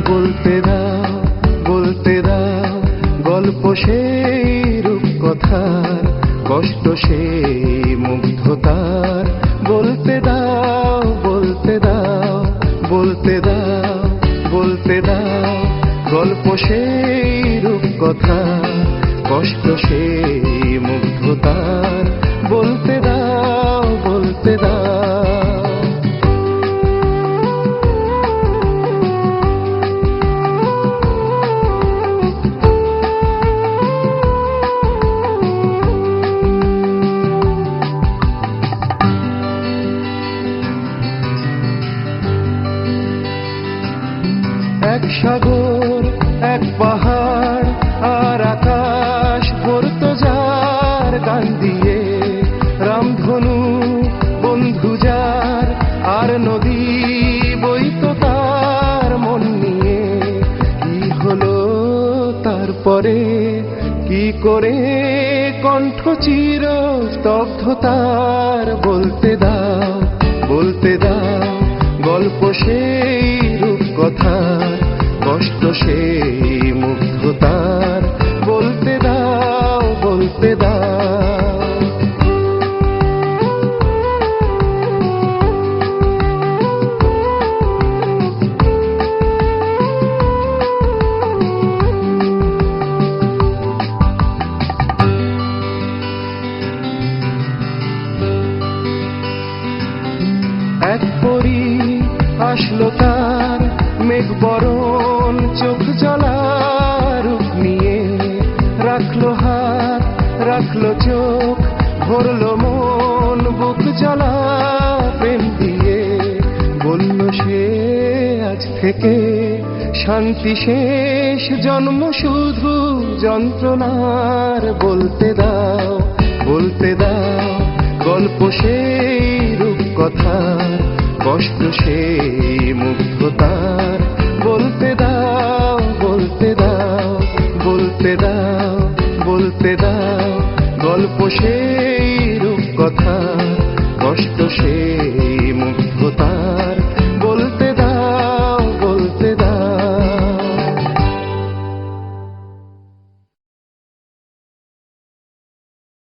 বলতে দাও বলতে দাও গল্প সেই রূপকথার, কষ্ট সেই মুগ্ধতার। বলতে দাও বলতে দাও বলতে দাও বলতে দাও গল্প সেই রূপকথার, কষ্ট সেই মুগ্ধতার। বলতে দাও বলতে দাও। এক সাগর এক পাহাড় আর আকাশ ভরতো যার গান দিয়ে, রামধনু বন্ধু যার আর নদী বইতো তার মন নিয়ে। কি হলো তারপরে, কি করে কণ্ঠ চির স্তব্ধতার। বলতে দাও বলতে দাও গল্প সেই রূপকথার, কষ্ট সেই মুগ্ধতার। বলতে দাও বলতে দাও। এক পরী আসলো তার মেঘ বরণ চোখ জ্বলা রূপ নিয়ে, রাখলো হাত রাখলো চোখ ভরলো মন বুক জ্বলা প্রেম দিয়ে। বলল সে আজ থেকে শান্তি শেষ, জন্ম শুধু যন্ত্রণার। বলতে দাও বলতে দাও গল্প সেই রূপকথার, কষ্ট সেই মুগ্ধতার। বলতে দাও বলতে দাও বলতে দাও বলতে দাও গল্প সেই রূপকথার, কষ্ট সেই মুগ্ধতার।